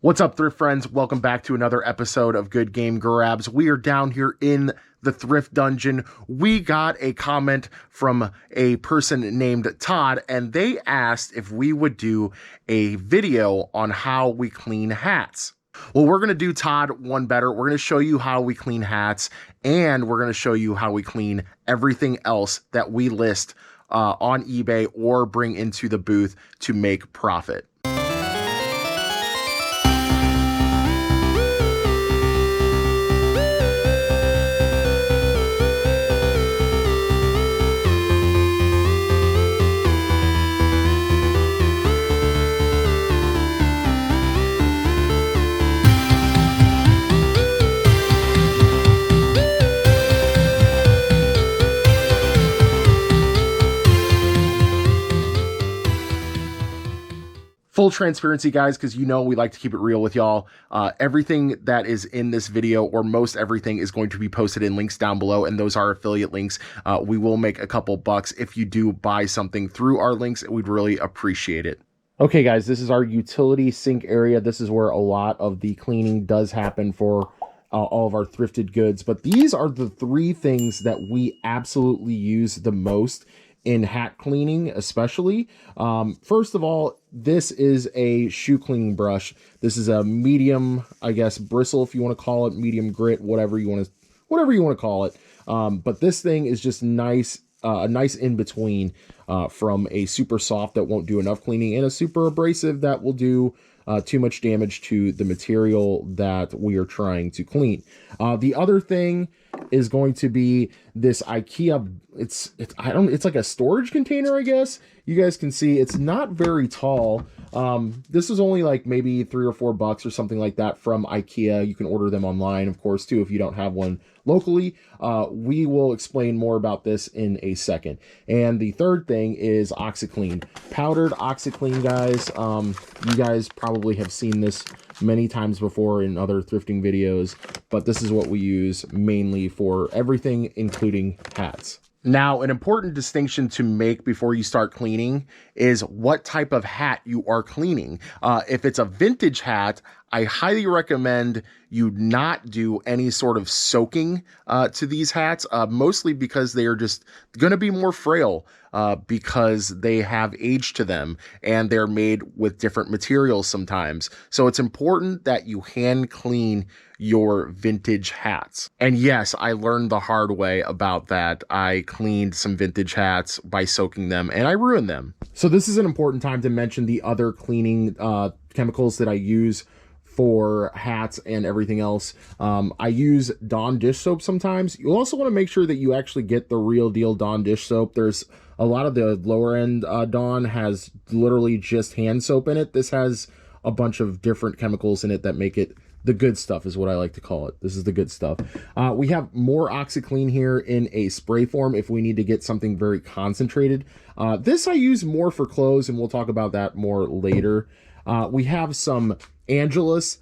What's up, thrift friends? Welcome back to another episode of Good Game Grabs. We are down here in the thrift dungeon. We got a comment from a person named Todd, and they asked if we would do a video on how we clean hats. Well, we're going to do Todd one better. We're going to show you how we clean hats, and we're going to show you how we clean everything else that we list on eBay or bring into the booth to make profit. Full transparency, guys, because you know we like to keep it real with y'all. Everything that is in this video, or most everything, is going to be posted in links down below, and those are affiliate links. We will make a couple bucks if you do buy something through our links. We'd really appreciate it. Okay, guys, this is our utility sink area. This is where a lot of the cleaning does happen for all of our thrifted goods. But these are the three things that we absolutely use the most in hat cleaning, especially. First of all, this is a shoe cleaning brush. This is a medium, I guess, bristle, if you want to call it, medium grit, whatever you want to call it. But this thing is just nice, a nice in between from a super soft that won't do enough cleaning and a super abrasive that will do too much damage to the material that we are trying to clean. The other thing is going to be this IKEA. It's like a storage container, I guess. You guys can see it's not very tall. This is only like maybe $3 or $4 or something like that from IKEA. You can order them online, of course, too, if you don't have one locally. We will explain more about this in a second. And the third thing is OxiClean. Powdered OxiClean, guys. You guys probably have seen this many times before in other thrifting videos, but this is what we use mainly for everything, including hats. Now, an important distinction to make before you start cleaning is what type of hat you are cleaning. If it's a vintage hat, I highly recommend you not do any sort of soaking to these hats, mostly because they are just going to be more frail because they have age to them and they're made with different materials sometimes. So it's important that you hand clean your vintage hats. And yes, I learned the hard way about that. I cleaned some vintage hats by soaking them and I ruined them. So this is an important time to mention the other cleaning chemicals that I use for hats and everything else. I use Dawn dish soap sometimes. You also want to make sure that you actually get the real deal Dawn dish soap. There's a lot of the lower end Dawn has literally just hand soap in it. This has a bunch of different chemicals in it that make it the good stuff, is what I like to call it. This is the good stuff. We have more OxiClean here in a spray form if we need to get something very concentrated. This I use more for clothes, and we'll talk about that more later. We have some Angelus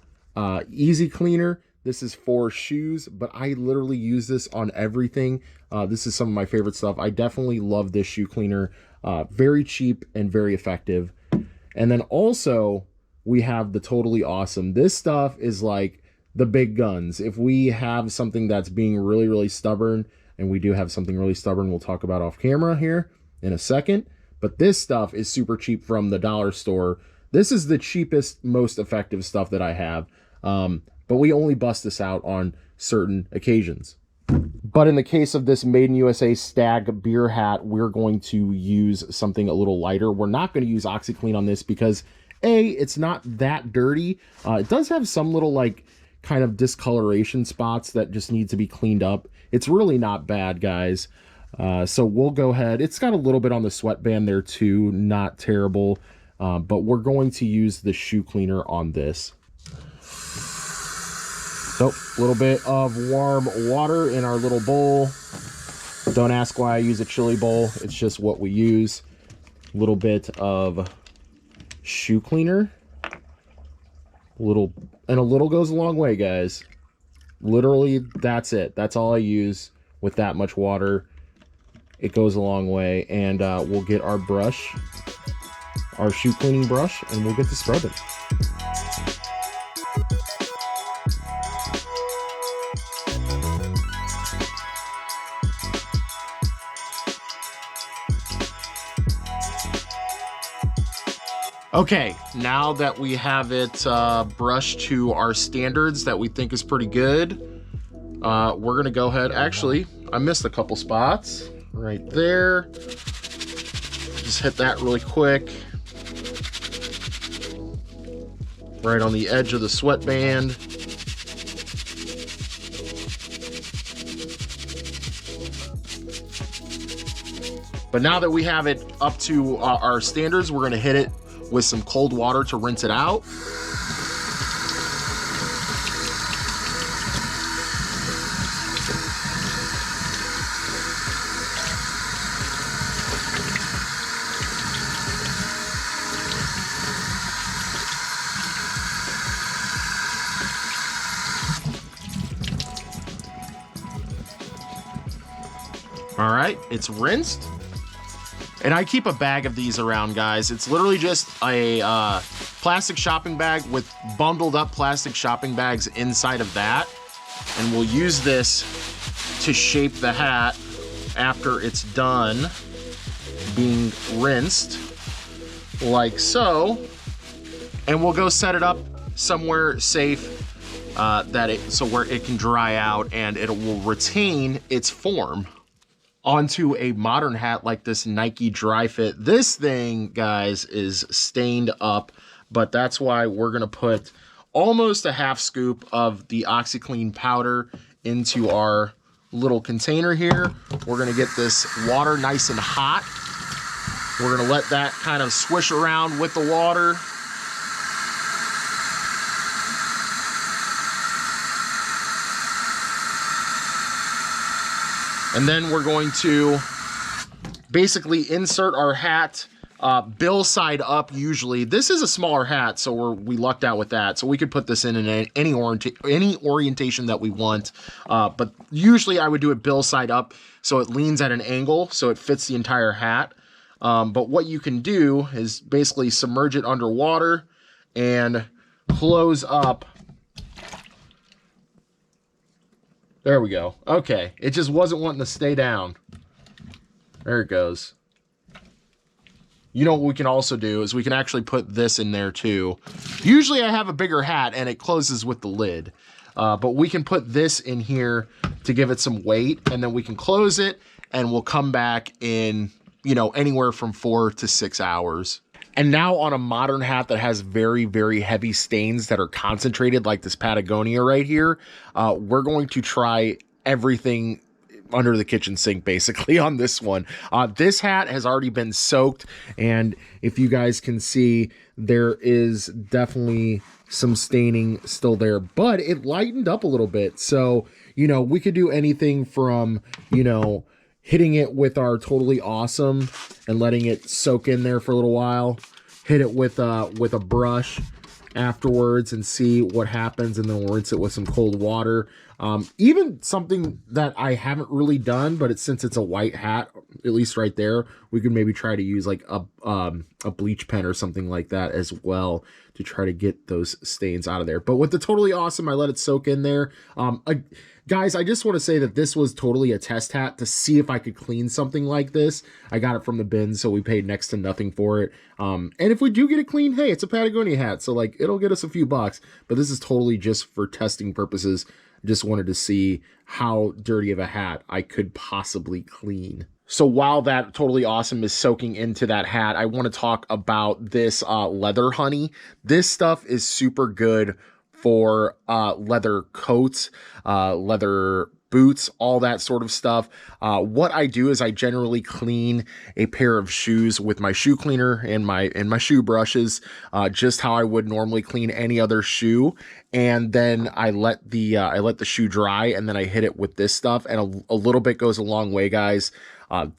Easy Cleaner. This is for shoes, but I literally use this on everything. This is some of my favorite stuff. I definitely love this shoe cleaner. Very cheap and very effective. And then also we have the Totally Awesome. This stuff is like the big guns. If we have something that's being really, really stubborn, and we do have something really stubborn we'll talk about off camera here in a second, but this stuff is super cheap from the dollar store. This is the cheapest, most effective stuff that I have, but we only bust this out on certain occasions. But in the case of this Made in USA Stag beer hat, we're going to use something a little lighter. We're not going to use OxiClean on this because A, it's not that dirty. It does have some little like kind of discoloration spots that just need to be cleaned up. It's really not bad, guys. So we'll go ahead. It's got a little bit on the sweatband there too, not terrible. But we're going to use the shoe cleaner on this. So a little bit of warm water in our little bowl. Don't ask why I use a chili bowl. It's just what we use. A little bit of shoe cleaner. A little goes a long way, guys. Literally, that's it. That's all I use with that much water. It goes a long way. And we'll get our brush, our shoe cleaning brush, and we'll get to scrubbing. Okay, now that we have it brushed to our standards that we think is pretty good, we're gonna go ahead. Actually, I missed a couple spots right there. Just hit that really quick. Right on the edge of the sweatband. But now that we have it up to our standards, we're gonna hit it with some cold water to rinse it out. All right, it's rinsed. And I keep a bag of these around, guys. It's literally just a plastic shopping bag with bundled up plastic shopping bags inside of that. And we'll use this to shape the hat after it's done being rinsed, like so. And we'll go set it up somewhere safe so where it can dry out and it will retain its form. Onto a modern hat like this Nike Dri-FIT. This thing, guys, is stained up, but that's why we're gonna put almost a half scoop of the OxiClean powder into our little container here. We're gonna get this water nice and hot. We're gonna let that kind of swish around with the water. And then we're going to basically insert our hat bill side up usually. This is a smaller hat, so we lucked out with that. So we could put this in any orientation that we want. But usually I would do it bill side up so it leans at an angle so it fits the entire hat. But what you can do is basically submerge it underwater and close up. There we go. Okay, it just wasn't wanting to stay down. There it goes. You know what we can also do is we can actually put this in there too. Usually I have a bigger hat and it closes with the lid. But we can put this in here to give it some weight, and then we can close it and we'll come back in, you know, anywhere from 4 to 6 hours. And now on a modern hat that has very, very heavy stains that are concentrated like this Patagonia right here, we're going to try everything under the kitchen sink basically on this one. This hat has already been soaked, and if you guys can see, there is definitely some staining still there, but it lightened up a little bit. So, you know, we could do anything from, you know, hitting it with our Totally Awesome and letting it soak in there for a little while, hit it with a brush afterwards and see what happens, and then we'll rinse it with some cold water. Even something that I haven't really done, but since it's a white hat, at least right there, we could maybe try to use like a bleach pen or something like that as well to try to get those stains out of there. But with the Totally Awesome, I let it soak in there. Guys, I just want to say that this was totally a test hat to see if I could clean something like this. I got it from the bin, so we paid next to nothing for it. And if we do get it clean, hey, it's a Patagonia hat, so like it'll get us a few bucks. But this is totally just for testing purposes. Just wanted to see how dirty of a hat I could possibly clean. So while that Totally Awesome is soaking into that hat, I want to talk about this leather honey. This stuff is super good for leather coats, leather boots, all that sort of stuff. What I do is I generally clean a pair of shoes with my shoe cleaner and my shoe brushes, just how I would normally clean any other shoe. And then I let the shoe dry, and then I hit it with this stuff, and a little bit goes a long way, guys.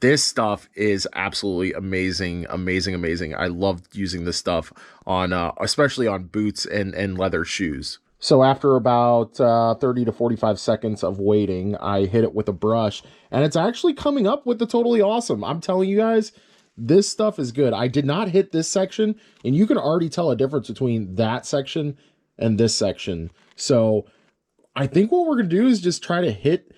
This stuff is absolutely amazing, amazing, amazing. I love using this stuff on, especially on boots and leather shoes. So after about 30 to 45 seconds of waiting, I hit it with a brush, and it's actually coming up with the Totally Awesome. I'm telling you guys, this stuff is good. I did not hit this section, and you can already tell a difference between that section and this section. So I think what we're going to do is just try to hit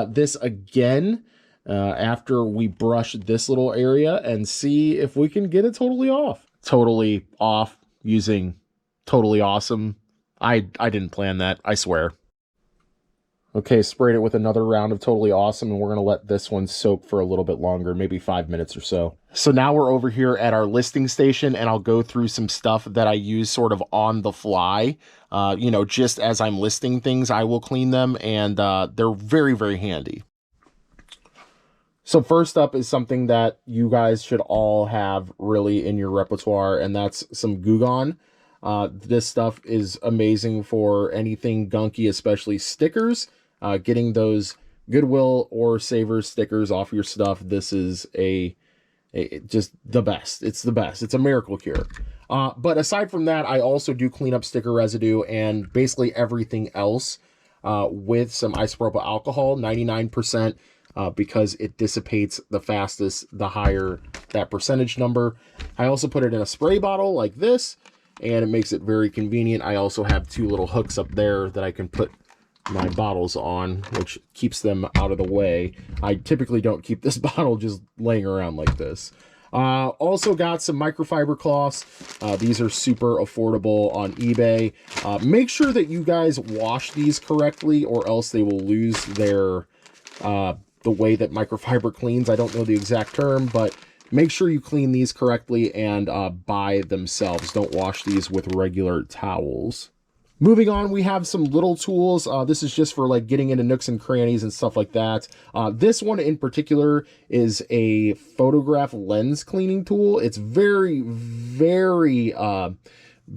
this again after we brush this little area and see if we can get it totally off. totally off using Totally Awesome. I didn't plan that, I swear. Okay, sprayed it with another round of Totally Awesome, and we're going to let this one soak for a little bit longer, maybe 5 minutes or so. So now we're over here at our listing station, and I'll go through some stuff that I use sort of on the fly. You know, just as I'm listing things, I will clean them, and they're very, very handy. So first up is something that you guys should all have really in your repertoire, and that's some Goo Gone. This stuff is amazing for anything gunky, especially stickers. Getting those Goodwill or Savers stickers off your stuff, this is just the best. It's the best. It's a miracle cure. But aside from that, I also do clean up sticker residue and basically everything else with some isopropyl alcohol, 99%, because it dissipates the fastest, the higher that percentage number. I also put it in a spray bottle like this, and it makes it very convenient. I also have 2 little hooks up there that I can put my bottles on, which keeps them out of the way. I typically don't keep this bottle just laying around like this. Also got some microfiber cloths. These are super affordable on eBay. Make sure that you guys wash these correctly, or else they will lose their the way that microfiber cleans. I don't know the exact term, but make sure you clean these correctly and by themselves. Don't wash these with regular towels. Moving on, we have some little tools. This is just for like getting into nooks and crannies and stuff like that. This one in particular is a photograph lens cleaning tool. It's very, very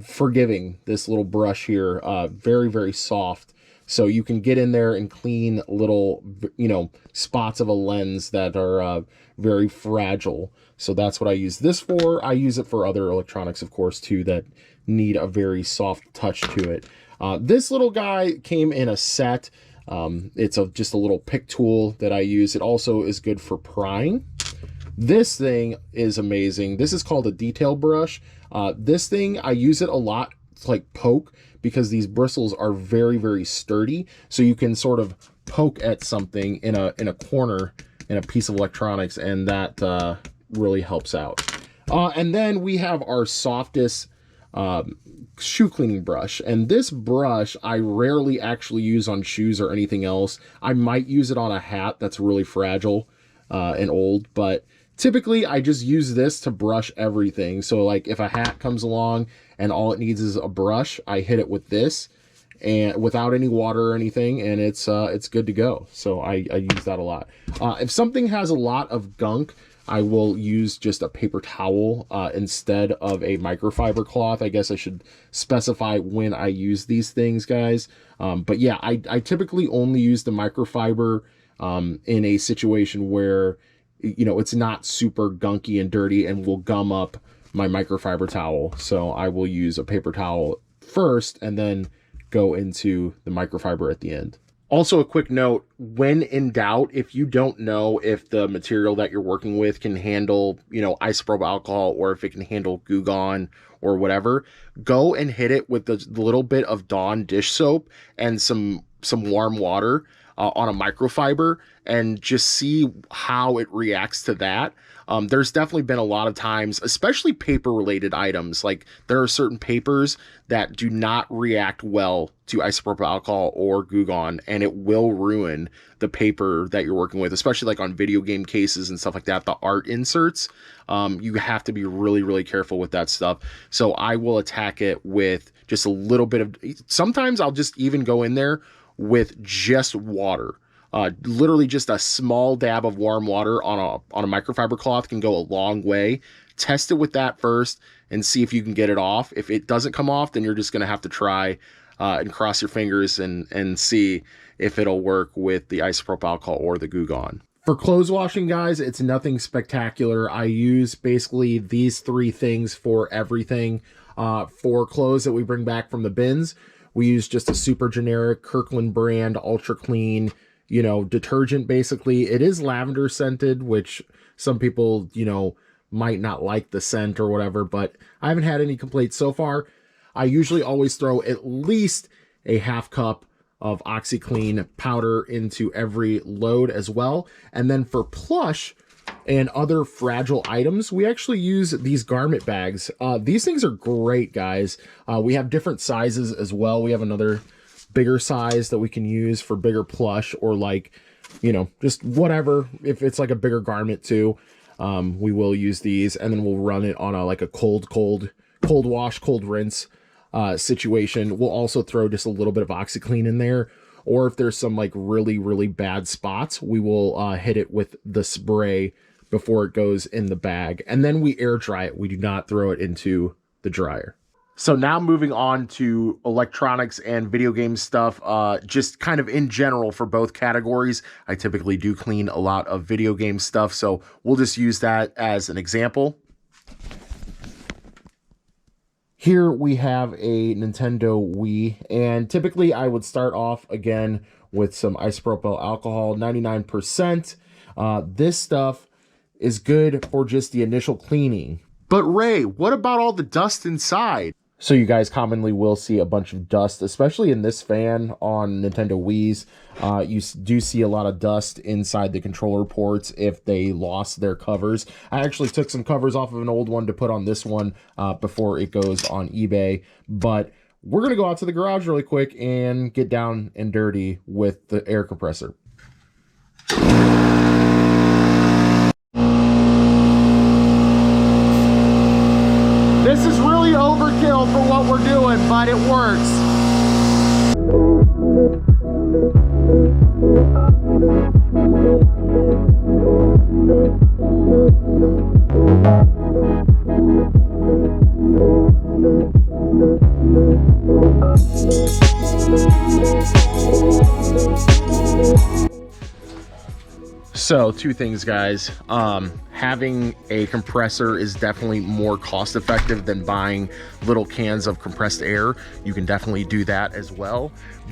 forgiving, this little brush here. Very, very soft. So you can get in there and clean little, you know, spots of a lens that are very fragile. So that's what I use this for. I use it for other electronics, of course, too, that need a very soft touch to it. This little guy came in a set. It's just a little pick tool that I use. It also is good for prying. This thing is amazing. This is called a detail brush. This thing, I use it a lot to like poke, because these bristles are very, very sturdy. So you can sort of poke at something in a corner in a piece of electronics, and that really helps out. And then we have our softest shoe cleaning brush, and this brush I rarely actually use on shoes or anything else. I might use it on a hat that's really fragile and old, but typically I just use this to brush everything. So like if a hat comes along and all it needs is a brush, I hit it with this and without any water or anything, and it's good to go. So I use that a lot. If something has a lot of gunk, I will use just a paper towel instead of a microfiber cloth. I guess I should specify when I use these things, guys. But yeah, I typically only use the microfiber in a situation where, you know, it's not super gunky and dirty and will gum up my microfiber towel. So I will use a paper towel first and then go into the microfiber at the end. Also, a quick note, when in doubt, if you don't know if the material that you're working with can handle, you know, isopropyl alcohol, or if it can handle Goo Gone or whatever, go and hit it with the little bit of Dawn dish soap and some warm water on a microfiber, and just see how it reacts to that. There's definitely been a lot of times, especially paper related items, like there are certain papers that do not react well to isopropyl alcohol or Goo Gone, and it will ruin the paper that you're working with, especially like on video game cases and stuff like that, the art inserts. You have to be really, really careful with that stuff. So I will attack it with just a little bit of, sometimes I'll just even go in there with just water. Literally just a small dab of warm water on a microfiber cloth can go a long way. Test it with that first and see if you can get it off. If it doesn't come off, then you're just going to have to try and cross your fingers and see if it'll work with the isopropyl alcohol or the Goo Gone. For clothes washing, guys, it's nothing spectacular. I use basically these 3 things for everything. For clothes that we bring back from the bins, we use just a super generic Kirkland brand Ultra Clean, you know, detergent. Basically, it is lavender scented, which some people, you know, might not like the scent or whatever, but I haven't had any complaints so far. I usually always throw at least a half cup of OxiClean powder into every load as well. And then for Plush, and other fragile items, we actually use these garment bags. These things are great, guys. We have different sizes as well. We have another bigger size that we can use for bigger plush, or like, you know, just whatever. If it's like a bigger garment too, we will use these, and then we'll run it on a cold wash, cold rinse situation. We'll also throw just a little bit of OxiClean in there, or if there's some like really bad spots, we will hit it with the spray before it goes in the bag, and then we air dry it. We do not throw it into the dryer. So now moving on to electronics and video game stuff, just kind of in general for both categories. I typically do clean a lot of video game stuff, so we'll just use that as an example. Here we have a Nintendo Wii, and typically I would start off again with some isopropyl alcohol, 99%. This stuff is good for just the initial cleaning. But Ray, what about all the dust inside? So you guys commonly will see a bunch of dust, especially in this fan on Nintendo Wii's. You do see a lot of dust inside the controller ports if they lost their covers. I actually took some covers off of an old one to put on this one before it goes on eBay. But we're going to go out to the garage really quick and get down and dirty with the air compressor. This is really overkill for what we're doing, but it works. So, two things, guys. Having a compressor is definitely more cost effective than buying little cans of compressed air. You can definitely do that as well,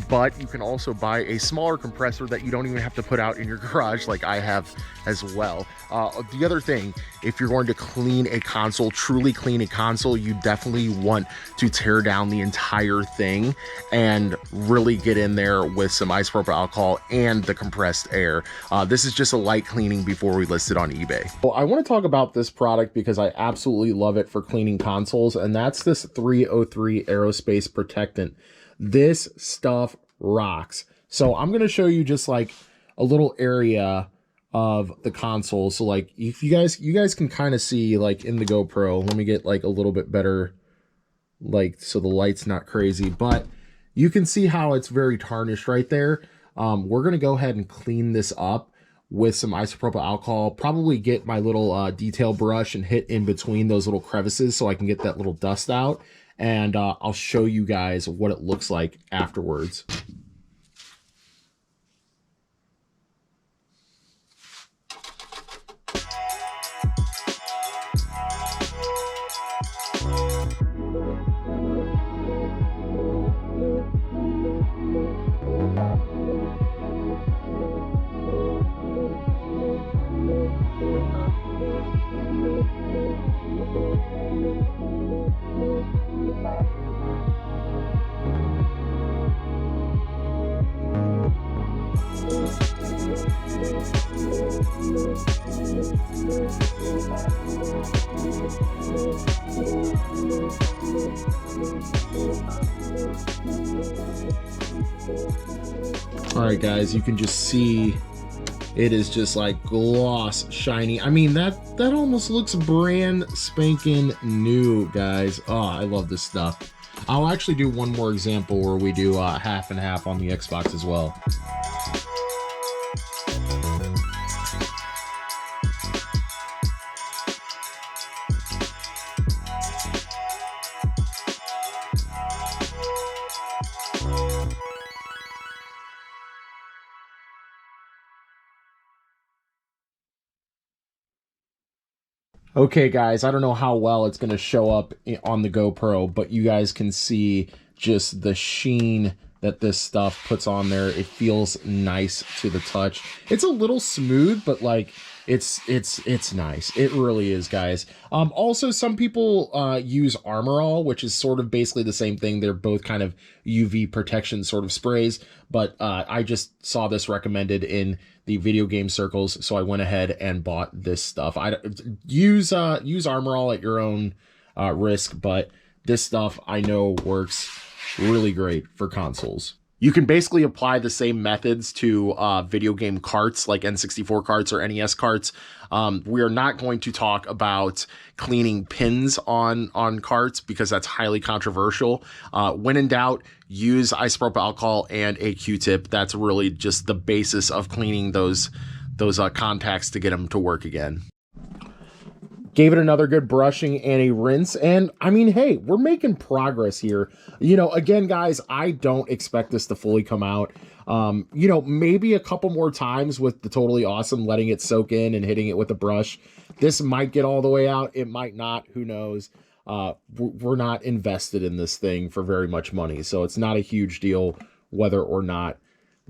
but you can also buy a smaller compressor that you don't even have to put out in your garage like I have as well. The other thing, if you're going to clean a console, truly clean a console, you definitely want to tear down the entire thing and really get in there with some isopropyl alcohol and the compressed air. This is just a light cleaning before we list it on eBay. Well, I want to talk about this product because I absolutely love it for cleaning consoles, and that's this 303 Aerospace Protectant. This stuff rocks. So I'm going to show you just like a little area of the console. So like if you guys can kind of see like in the GoPro, let me get like a little bit better, like so the light's not crazy, but you can see how it's very tarnished right there. We're going to go ahead and clean this up with some isopropyl alcohol, probably get my little detail brush and hit in between those little crevices so I can get that little dust out. And I'll show you guys what it looks like afterwards. All right, guys, you can just see it is just like gloss shiny. I mean, that almost looks brand spanking new, guys. Oh, I love this stuff. I'll actually do one more example where we do half and half on the Xbox as well. Okay, guys, I don't know how well it's going to show up on the GoPro, but you guys can see just the sheen that this stuff puts on there. It feels nice to the touch. It's a little smooth, but like It's nice. It really is, guys. Also, some people use Armor All, which is sort of basically the same thing. They're both kind of UV protection sort of sprays, but I just saw this recommended in the video game circles, so I went ahead and bought this stuff. I use Armor All at your own risk, but this stuff I know works really great for consoles. You can basically apply the same methods to video game carts like N64 carts or NES carts. We are not going to talk about cleaning pins on carts because that's highly controversial. When in doubt, use isopropyl alcohol and a Q-tip. That's really just the basis of cleaning those contacts to get them to work again. Gave it another good brushing and a rinse, and I mean, hey, we're making progress here. You know, again, guys, I don't expect this to fully come out. You know, maybe a couple more times with the Totally Awesome, letting it soak in and hitting it with a brush. This might get all the way out. It might not. Who knows? We're not invested in this thing for very much money, so it's not a huge deal whether or not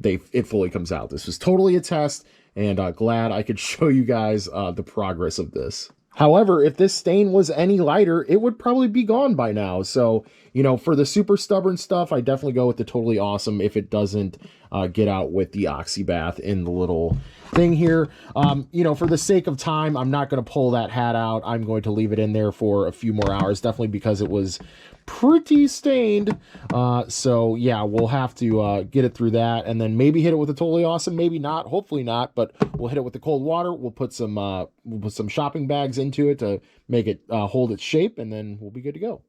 it fully comes out. This was totally a test, and glad I could show you guys the progress of this. However, if this stain was any lighter, it would probably be gone by now. So, you know, for the super stubborn stuff, I definitely go with the Totally Awesome if it doesn't get out with the Oxybath in the little thing here. You know, for the sake of time, I'm not going to pull that hat out. I'm going to leave it in there for a few more hours, definitely because it was pretty stained. So yeah, we'll have to get it through that and then maybe hit it with a Totally Awesome, maybe not, hopefully not, but we'll hit it with the cold water. We'll put some shopping bags into it to make it hold its shape, and then we'll be good to go.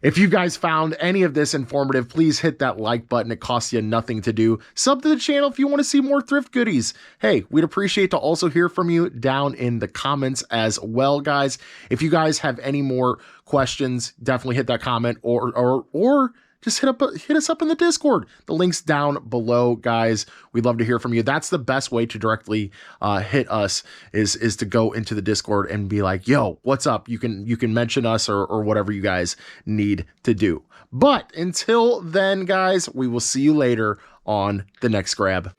If you guys found any of this informative, please hit that like button. It costs you nothing to do. Sub to the channel if you want to see more thrift goodies. Hey, we'd appreciate to also hear from you down in the comments as well, guys. If you guys have any more questions, definitely hit that comment or just hit us up in the Discord. The link's down below, guys. We'd love to hear from you. That's the best way to directly hit us is to go into the Discord and be like, yo, what's up? You can mention us or whatever you guys need to do. But until then, guys, we will see you later on the next grab.